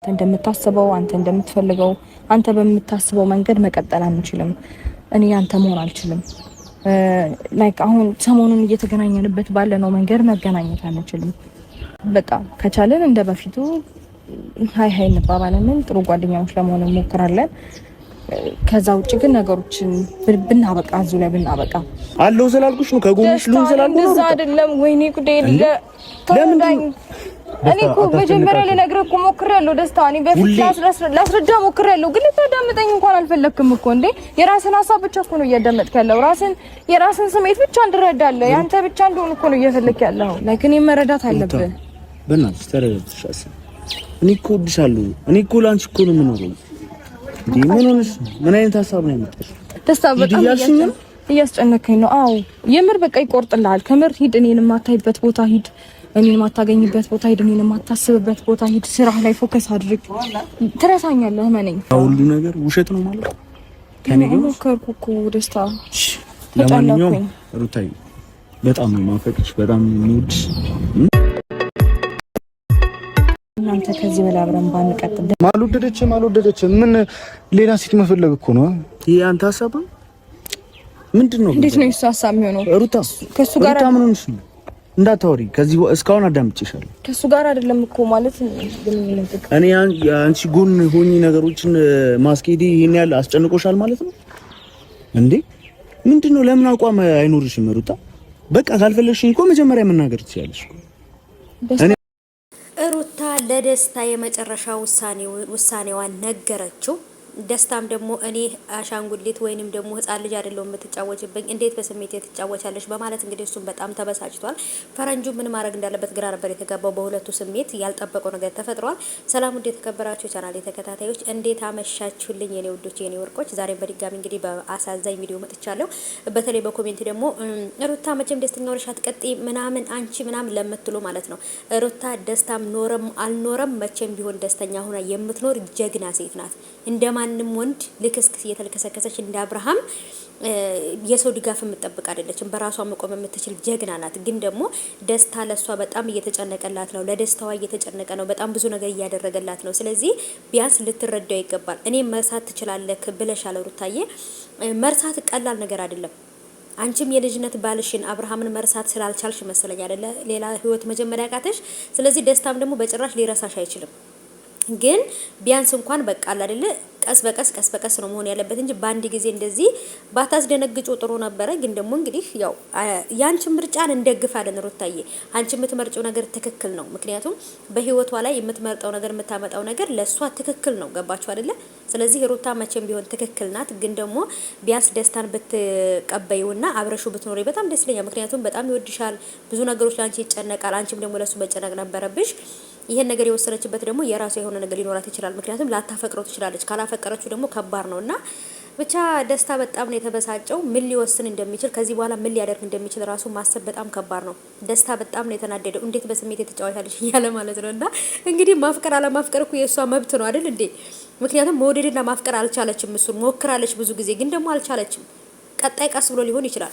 እንደምታስበው አንተ እንደምትፈልገው አንተ በምታስበው መንገድ መቀጠል አንችልም። እኔ አንተ መሆን አልችልም። ላይክ አሁን ሰሞኑን እየተገናኘንበት ባለነው መንገድ መገናኘት አንችልም። በቃ ከቻለን እንደ በፊቱ ሃይ ሃይ እንባባላለን፣ ጥሩ ጓደኛሞች ለመሆን እንሞክራለን። ከዛ ውጭ ግን ነገሮችን ብናበቃ እዚሁ ላይ ብናበቃ አለው ስላልኩሽ ነው። ከጎንሽ ልሁን ስላልኩሽ ነው። አይደለም ወይኔ ጉዴ ለምን እኔ እኮ መጀመሪያ ልነግርህ እኮ ሞክሬያለሁ። ደስታ እኔ በፊት ላስረዳ ሞክሬያለሁ፣ ግን ልታዳምጠኝ እንኳን አልፈለክም እኮ እንዴ። የራስን ሀሳብ ብቻ እኮ ነው እያዳመጥክ ያለው። የራስን ስሜት ብቻ እንድረዳለህ ያንተ ብቻ እንደሆነ እኮ ነው እየፈለክ ያለው። ላይክ እኔ መረዳት አለብህ። በእናትሽ ተረዳሽ። እኔ እኮ እወድሻለሁ። እኔ እኮ ላንቺ እኮ ነው የምኖረው። እንዴ ምን ሆነሽ? ምን አይነት ሀሳብ ነው ያመጣሽ? ደስታ በጣም እያስጨነከኝ ነው። አዎ የምር በቃ ይቆርጥልሃል። ከምር ሂድ፣ እኔን የማታይበት ቦታ ሂድ፣ እኔን የማታገኝበት ቦታ ሂድ፣ እኔን የማታስብበት ቦታ ሂድ። ስራህ ላይ ፎከስ አድርግ። ትረሳኛለህ። መነኝ ሁሉ ነገር ውሸት ነው ማለት ከኔ ጋር ሞከርኩ እኮ ደስታ። ለማንኛውም ሩታዬ በጣም ነው የማፈቅርሽ፣ በጣም ነው የምወድሽ። እናንተ ከዚህ በላይ አብረን ባንቀጥል። አልወደደችም ምን ሌላ ሴት መፈለግ እኮ ነው። ይሄ አንተ ሀሳብ ምንድነው? እንዴት ነው እሱ ሀሳብ የሚሆነው? ሩታ ከሱ ጋር ምን ሆነሽ ነው? እንዳታወሪ። ከዚህ እስካሁን አዳምጬሻለሁ። ከሱ ጋር አይደለም እኮ ማለት እኔ አንቺ ጎን ሆኚ ነገሮችን ማስኬዲ ይሄን ያህል አስጨንቆሻል ማለት ነው እንዴ? ምንድነው? ለምን አቋም አይኖርሽም ሩታ? በቃ ካልፈለግሽኝ እኮ መጀመሪያ መናገር ትችያለሽ። ሩታ ለደስታ የመጨረሻ ውሳኔዋን ነገረችው። ደስታም ደግሞ እኔ አሻንጉሊት ወይንም ደግሞ ህፃን ልጅ አይደለም የምትጫወችብኝ፣ እንዴት በስሜት ትጫወቻለሽ በማለት እንግዲህ እሱም በጣም ተበሳጭቷል። ፈረንጁ ምን ማድረግ እንዳለበት ግራ ነበር የተጋባው። በሁለቱ ስሜት ያልጠበቀው ነገር ተፈጥሯል። ሰላም ውድ የተከበራችሁ ቻናል ተከታታዮች እንዴት አመሻችሁልኝ የኔ ውዶች የኔ ወርቆች። ዛሬም በድጋሚ እንግዲህ በአሳዛኝ ቪዲዮ መጥቻለሁ። በተለይ በኮሜንት ደግሞ ሩታ መቼም ደስተኛ ሆነሽ አትቀጥይ ምናምን አንቺ ምናምን ለምትሉ ማለት ነው። ሩታ ደስታም ኖረም አልኖረም መቼም ቢሆን ደስተኛ ሆና የምትኖር ጀግና ሴት ናት። እንደማንም ወንድ ልክስክስ እየተልከሰከሰች እንደ አብርሃም የሰው ድጋፍ የምትጠብቅ አይደለችም። በራሷ መቆም የምትችል ጀግና ናት። ግን ደግሞ ደስታ ለሷ በጣም እየተጨነቀላት ነው። ለደስታዋ እየተጨነቀ ነው። በጣም ብዙ ነገር እያደረገላት ነው። ስለዚህ ቢያንስ ልትረዳው ይገባል። እኔ መርሳት ትችላለህ ብለሻል ሩታዬ። መርሳት ቀላል ነገር አይደለም። አንቺም የልጅነት ባልሽን አብርሃምን መርሳት ስላልቻልሽ መሰለኝ አይደለ ሌላ ህይወት መጀመሪያ ያቃተሽ። ስለዚህ ደስታም ደግሞ በጭራሽ ሊረሳሽ አይችልም። ግን ቢያንስ እንኳን በቃ አይደለ ቀስ በቀስ ነው መሆን ያለበት እንጂ በአንድ ጊዜ እንደዚህ ባታስደነግጩ ጥሩ ነበረ። ግን ደግሞ እንግዲህ ያው ያንቺ ምርጫን እንደግፋለን ሩታዬ። አንቺ የምትመርጪው ነገር ትክክል ነው። ምክንያቱም በህይወቷ ላይ የምትመርጠው ነገር የምታመጣው ነገር ለሷ ትክክል ነው። ገባችሁ አይደለ? ስለዚህ ሩታ መቼም ቢሆን ትክክል ናት። ግን ደግሞ ቢያንስ ደስታን ብትቀበዩና አብረሹ ብትኖሪ በጣም ደስ ይለኛል። ምክንያቱም በጣም ይወድሻል፣ ብዙ ነገሮች ላንቺ ይጨነቃል። አንቺም ደግሞ ለሱ መጨነቅ ነበረብሽ። ይሄን ነገር የወሰነችበት ደግሞ የራሷ የሆነ ነገር ሊኖራት ይችላል። ምክንያቱም ላታፈቅረው ትችላለች። ካላፈቀረችው ደግሞ ከባድ ነውና ብቻ ደስታ በጣም ነው የተበሳጨው። ምን ሊወስን እንደሚችል ከዚህ በኋላ ምን ሊያደርግ እንደሚችል ራሱ ማሰብ በጣም ከባድ ነው። ደስታ በጣም ነው የተናደደው። እንዴት በስሜት የተጫወታለች እያለ ማለት ነውና እንግዲህ ማፍቀር አለማፍቀር እኮ የሷ መብት ነው አይደል እንዴ? ምክንያቱም መውደድና ማፍቀር አልቻለችም። እሱን ሞክራለች ብዙ ጊዜ፣ ግን ደግሞ አልቻለችም። ቀጣይ ቀስ ብሎ ሊሆን ይችላል።